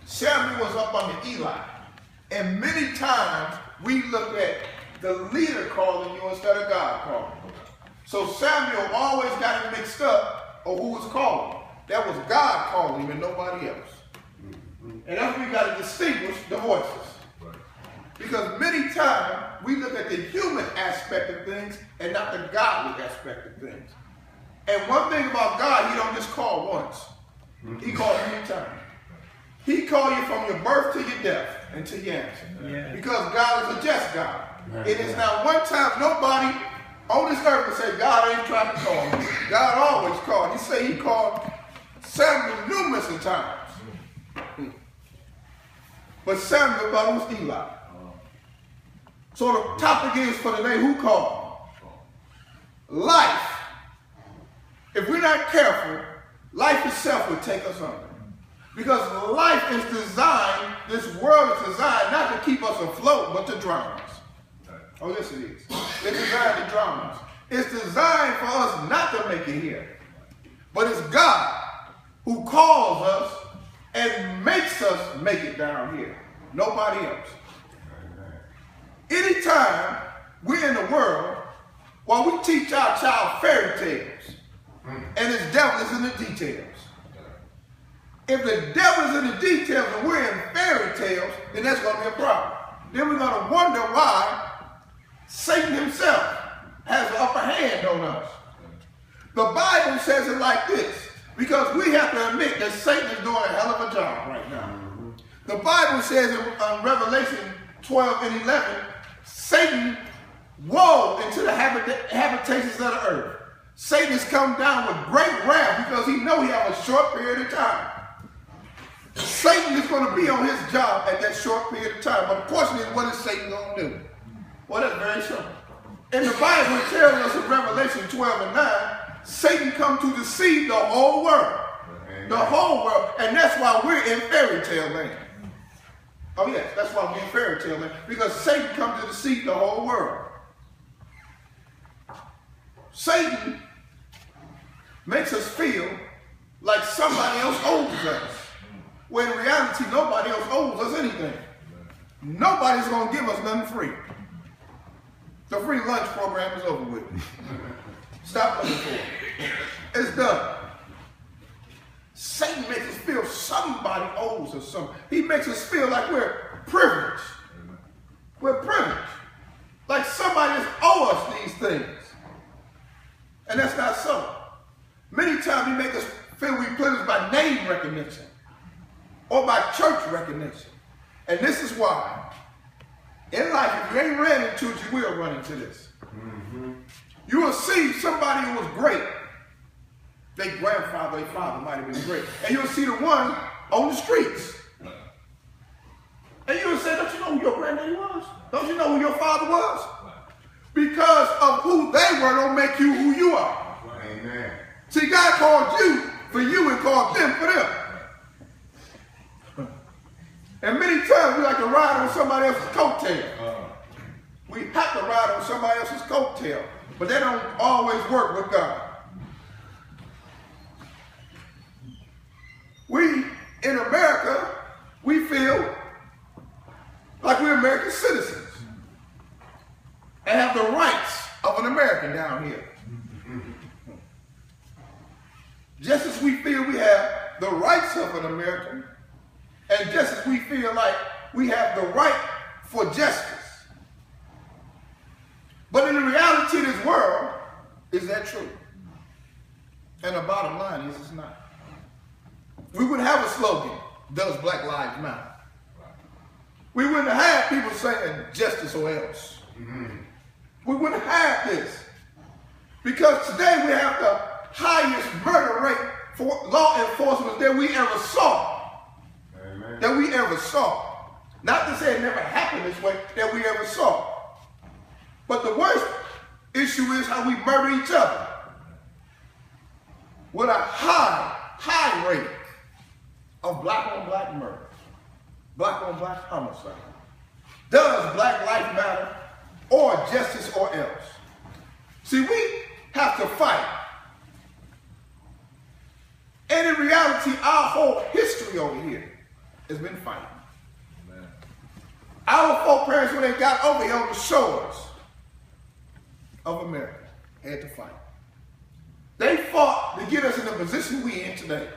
Samuel was up under Eli. And many times we look at the leader calling you instead of God calling you. So Samuel always got it mixed up of who was calling. That was God calling him and nobody else. And that's when we got to distinguish the voices. Because many times we look at the human aspect of things and not the godly aspect of things. And one thing about God, he don't just call once. He calls many times. He called you from your birth to your death and to your answer. Yeah. Because God is a just God. It is not one time nobody on this earth will say, God ain't trying to call me. God always called. He said he called Samuel numerous times. But Samuel thought it was Eli. So the topic is for today, who called? Life. If we're not careful, life itself will take us under. Because life is designed, this world is designed not to keep us afloat, but to drown us. Oh, yes it is. It's designed to drown us. It's designed for us not to make it here. But it's God who calls us and makes us make it down here. Nobody else. Anytime we're in the world, while we teach our child fairy tales, and his devil is in the details. If the devil is in the details and we're in fairy tales, then that's going to be a problem. Then we're going to wonder why Satan himself has the upper hand on us. The Bible says it like this, because we have to admit that Satan is doing a hell of a job right now. The Bible says in Revelation 12 and 11, Satan wove into the habitations of the earth. Satan has come down with great wrath because he knows he has a short period of time. Satan is going to be on his job at that short period of time. But the question is, what is Satan going to do? Well, that's very simple. In the Bible, it tells us in Revelation 12 and 9, Satan come to deceive the whole world. The whole world. And that's why we're in fairy tale land. Oh yes, that's why we're in fairy tale land. Because Satan come to deceive the whole world. Satan makes us feel like somebody else owes us. When in reality, nobody else owes us anything. Nobody's going to give us nothing free. The free lunch program is over with. Stop looking for it. It's done. Satan makes us feel somebody owes us something. He makes us feel like we're privileged. We're privileged. Like somebody else owes us these things. And that's not so. Many times he makes us feel we're privileged by name recognition or by church recognition. And this is why, in life, if you ain't ran into it, you will run into this. You will see somebody who was great. Their grandfather, their father might have been great. And you'll see the one on the streets. And you will say, don't you know who your granddaddy was? Don't you know who your father was? Because of who they were don't make you who you are. Amen. See, God called you for you and called them for them. And many times we like to ride on somebody else's coattail. We have to ride on somebody else's coattail. But that don't always work with God. We, in America, we feel like we're American citizens and have the rights of an American down here. Just as we feel we have the rights of an American, and just as we feel like we have the right for justice. But in the reality of this world, is that true? And the bottom line is it's not. We wouldn't have a slogan, does Black Lives Matter? We wouldn't have people saying justice or else. We wouldn't have this. Because today we have the highest murder rate for law enforcement that we ever saw. Amen. That we ever saw. Not to say it never happened this way, that we ever saw. But the worst issue is how we murder each other. With a high rate of black-on-black murder, black-on-black homicide. Does Black Life Matter or justice or else? See, we have to fight. And in reality, our whole history over here has been fighting. Amen. Our foreparents, when they got over here on the shores of America, had to fight. They fought to get us in the position we in today.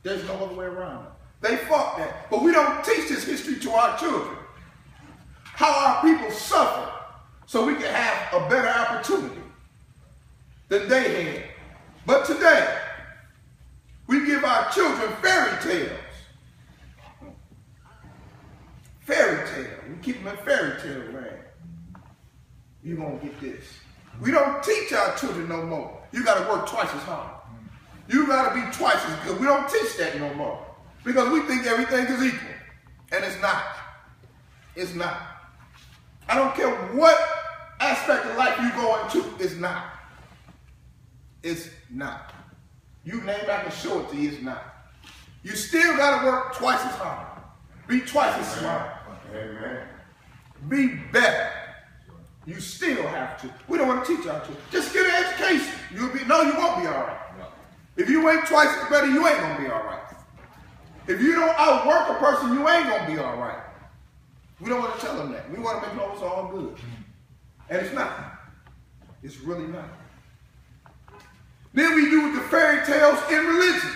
There's no other way around it. They fought that. But we don't teach this history to our children. How our people suffered so we can have a better opportunity than they had. But today, we give our children fairy tales. Fairy tale. We keep them in fairy tale land. You're going to get this. We don't teach our children no more. You got to work twice as hard. You got to be twice as good. We don't teach that no more. Because we think everything is equal. And it's not. It's not. I don't care what aspect of life you go into, it's not. It's not. You name it, I can show it to you, it's not. You still got to work twice as hard. Be twice as smart. Amen. Be better. You still have to. We don't want to teach our children. Just get an education. No, you won't be all right. No. If you ain't twice as better, you ain't going to be all right. If you don't outwork a person, you ain't going to be all right. We don't want to tell them that. We want to make sure it's all good. And it's not. It's really not. Then we do with the fairy tales in religion.